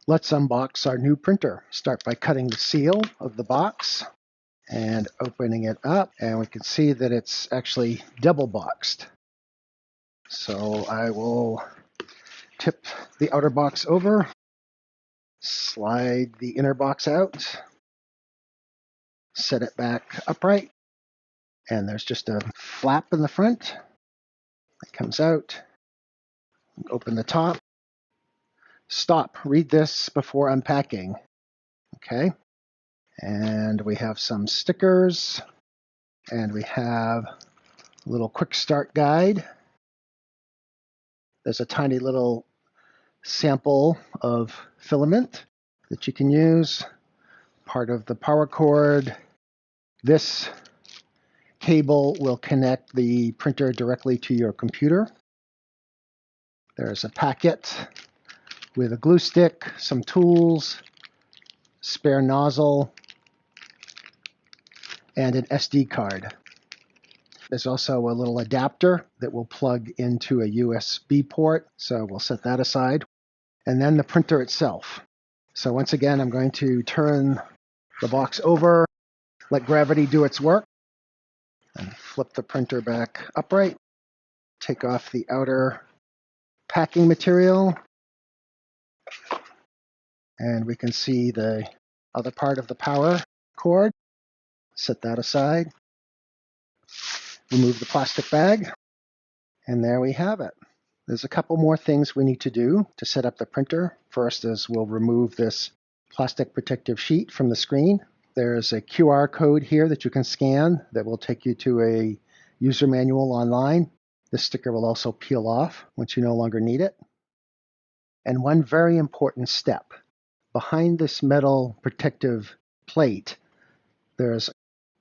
Let's unbox our new printer. Start by cutting the seal of the box and opening it up, and we can see that it's actually double boxed. So I will tip the outer box over, slide the inner box out, set it back upright, and there's just a flap in the front. It comes out. Open the top. Stop. Read this before unpacking. Okay. And we have some stickers, and we have a little quick start guide. There's a tiny little sample of filament that you can use, part of the power cord. This cable will connect the printer directly to your computer. There's a packet with a glue stick, some tools, spare nozzle, and an SD card. There's also a little adapter that will plug into a USB port, so we'll set that aside. And then the printer itself. So once again, I'm going to turn the box over, let gravity do its work, and flip the printer back upright. Take off the outer packing material, and we can see the other part of the power cord. Set that aside. Remove the plastic bag, and there we have it. There's a couple more things we need to do to set up the printer. First is we'll remove this plastic protective sheet from the screen. There's a QR code here that you can scan that will take you to a user manual online. This sticker will also peel off once you no longer need it. And one very important step. Behind this metal protective plate, there's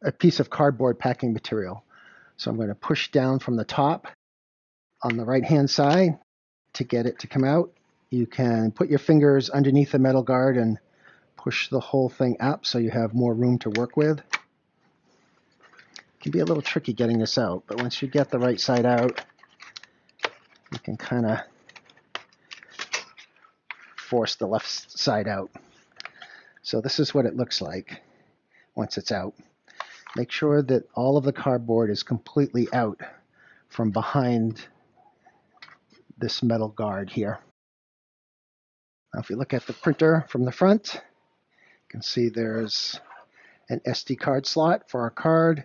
a piece of cardboard packing material. So I'm going to push down from the top on the right-hand side to get it to come out. You can put your fingers underneath the metal guard and push the whole thing up so you have more room to work with. It can be a little tricky getting this out, but once you get the right side out, you can kind of force the left side out. So this is what it looks like once it's out. Make sure that all of the cardboard is completely out from behind this metal guard here. Now if you look at the printer from the front, you can see there's an SD card slot for our card,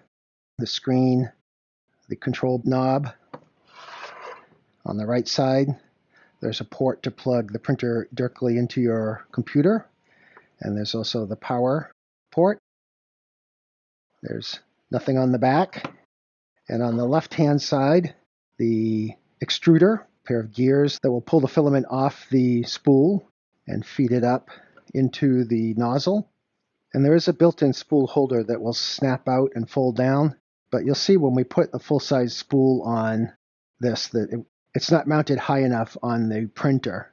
the screen, the control knob. On the right side, there's a port to plug the printer directly into your computer, and there's also the power port. There's nothing on the back. And on the left-hand side, the extruder, pair of gears that will pull the filament off the spool and feed it up into the nozzle. And there is a built-in spool holder that will snap out and fold down. But you'll see when we put a full-size spool on this that it's not mounted high enough on the printer,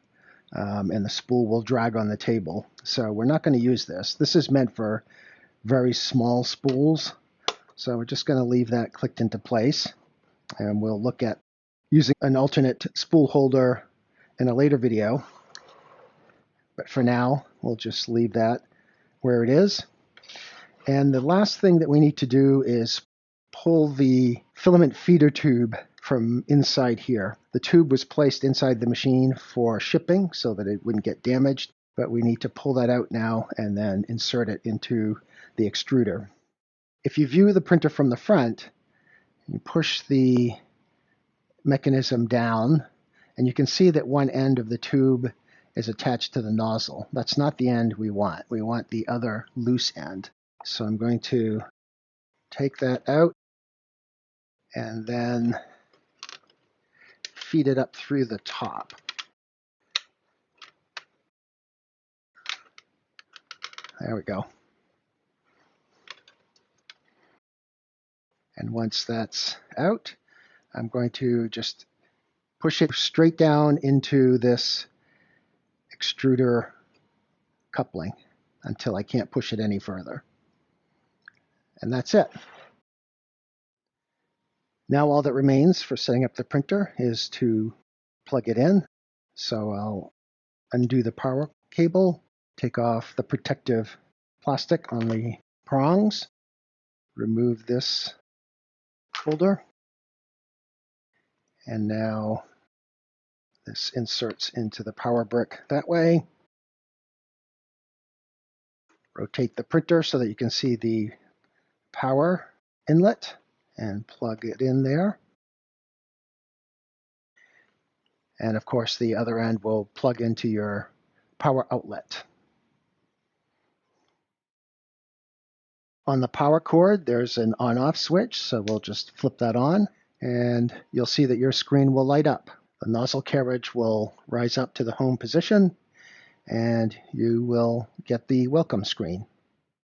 and the spool will drag on the table. So we're not going to use this. This is meant for very small spools. So we're just going to leave that clicked into place. And we'll look at using an alternate spool holder in a later video. But for now, we'll just leave that where it is. And the last thing that we need to do is pull the filament feeder tube from inside here. The tube was placed inside the machine for shipping so that it wouldn't get damaged, but we need to pull that out now and then insert it into the extruder. If you view the printer from the front, you push the mechanism down, and you can see that one end of the tube is attached to the nozzle. That's not the end we want. We want the other loose end. So I'm going to take that out and then feed it up through the top. There we go. And once that's out, I'm going to just push it straight down into this extruder coupling until I can't push it any further. And that's it. Now all that remains for setting up the printer is to plug it in. So I'll undo the power cable, take off the protective plastic on the prongs, remove this holder, and now this inserts into the power brick that way. Rotate the printer so that you can see the power inlet and plug it in there. And of course, the other end will plug into your power outlet. On the power cord, there's an on-off switch, so we'll just flip that on, and you'll see that your screen will light up. The nozzle carriage will rise up to the home position, and you will get the welcome screen.